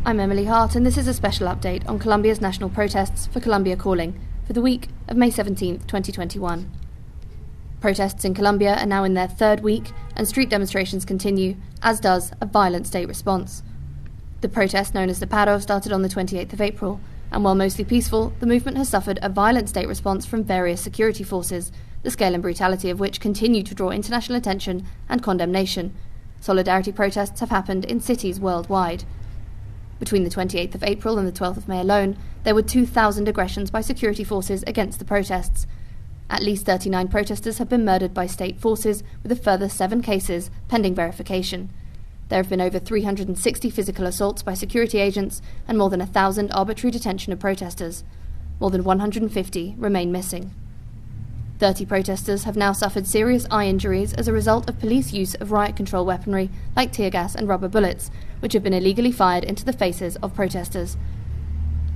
I'm Emily Hart, and this is a special update on Colombia's national protests for Colombia Calling for the week of May 17, 2021. Protests in Colombia are now in their third week, and street demonstrations continue, as does a violent state response. The protest, known as the Paro, started on the 28th of April, and while mostly peaceful, the movement has suffered a violent state response from various security forces, the scale and brutality of which continue to draw international attention and condemnation. Solidarity protests have happened in cities worldwide. Between the 28th of April and the 12th of May alone, there were 2,000 aggressions by security forces against the protests. At least 39 protesters have been murdered by state forces, with a further 7 cases pending verification. There have been over 360 physical assaults by security agents and more than 1,000 arbitrary detention of protesters. More than 150 remain missing. 30 protesters have now suffered serious eye injuries as a result of police use of riot control weaponry like tear gas and rubber bullets, which have been illegally fired into the faces of protesters.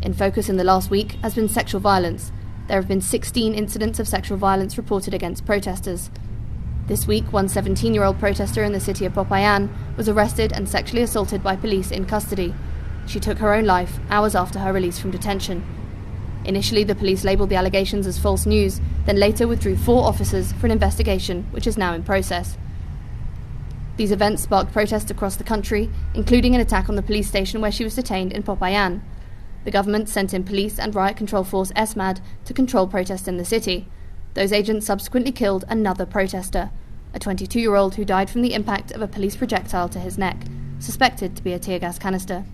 In focus in the last week has been sexual violence. There have been 16 incidents of sexual violence reported against protesters. This week, one 17-year-old protester in the city of Popayan was arrested and sexually assaulted by police in custody. She took her own life hours after her release from detention. Initially, the police labelled the allegations as false news, then later withdrew 4 officers for an investigation, which is now in process. These events sparked protests across the country, including an attack on the police station where she was detained in Popayan. The government sent in police and riot control force ESMAD to control protests in the city. Those agents subsequently killed another protester, a 22-year-old who died from the impact of a police projectile to his neck, suspected to be a tear gas canister.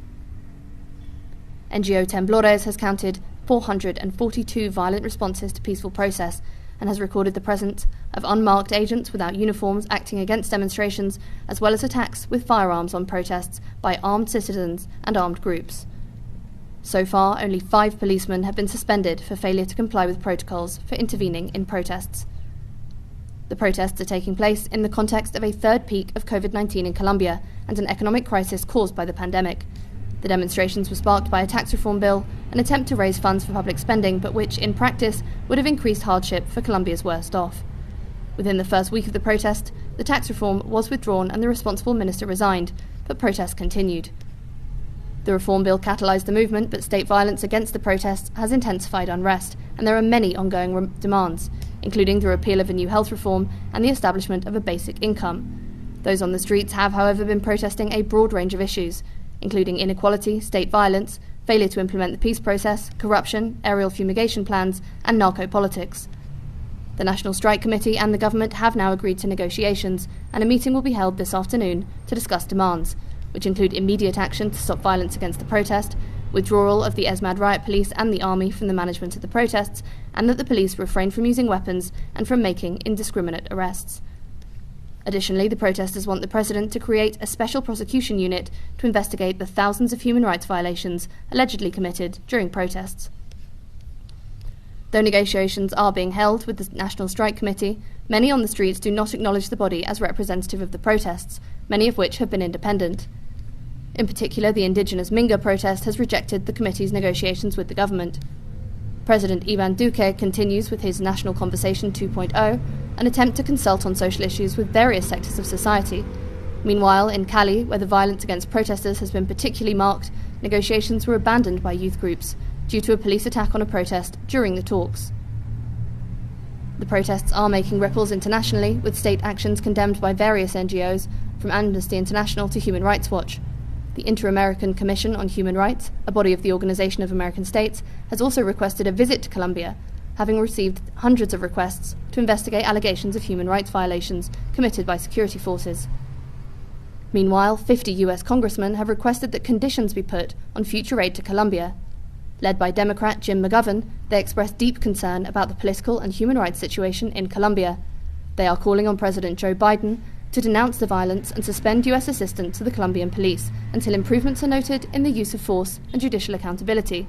NGO Temblores has counted 442 violent responses to peaceful protests and has recorded the presence of unmarked agents without uniforms acting against demonstrations, as well as attacks with firearms on protests by armed citizens and armed groups. So far, only 5 policemen have been suspended for failure to comply with protocols for intervening in protests. The protests are taking place in the context of a third peak of COVID-19 in Colombia and an economic crisis caused by the pandemic. The demonstrations were sparked by a tax reform bill, an attempt to raise funds for public spending, but which, in practice, would have increased hardship for Colombia's worst off. Within the first week of the protest, the tax reform was withdrawn and the responsible minister resigned, but protests continued. The reform bill catalysed the movement, but state violence against the protests has intensified unrest, and there are many ongoing demands, including the repeal of a new health reform and the establishment of a basic income. Those on the streets have, however, been protesting a broad range of issues, including inequality, state violence, failure to implement the peace process, corruption, aerial fumigation plans, and narco-politics. The National Strike Committee and the government have now agreed to negotiations, and a meeting will be held this afternoon to discuss demands, which include immediate action to stop violence against the protest, withdrawal of the ESMAD riot police and the army from the management of the protests, and that the police refrain from using weapons and from making indiscriminate arrests. Additionally, the protesters want the president to create a special prosecution unit to investigate the thousands of human rights violations allegedly committed during protests. Though negotiations are being held with the National Strike Committee, many on the streets do not acknowledge the body as representative of the protests, many of which have been independent. In particular, the indigenous Minga protest has rejected the committee's negotiations with the government. President Iván Duque continues with his National Conversation 2.0, an attempt to consult on social issues with various sectors of society. Meanwhile, in Cali, where the violence against protesters has been particularly marked, negotiations were abandoned by youth groups due to a police attack on a protest during the talks. The protests are making ripples internationally, with state actions condemned by various NGOs, from Amnesty International to Human Rights Watch. The Inter-American Commission on Human Rights, a body of the Organization of American States, has also requested a visit to Colombia, having received hundreds of requests to investigate allegations of human rights violations committed by security forces. Meanwhile, 50 US congressmen have requested that conditions be put on future aid to Colombia. Led by Democrat Jim McGovern, they expressed deep concern about the political and human rights situation in Colombia. They are calling on President Joe Biden to denounce the violence and suspend US assistance to the Colombian police until improvements are noted in the use of force and judicial accountability.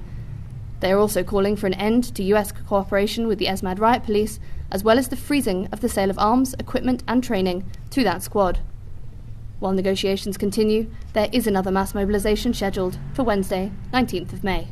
They are also calling for an end to US cooperation with the ESMAD riot police, as well as the freezing of the sale of arms, equipment and training to that squad. While negotiations continue, there is another mass mobilization scheduled for Wednesday, 19th of May.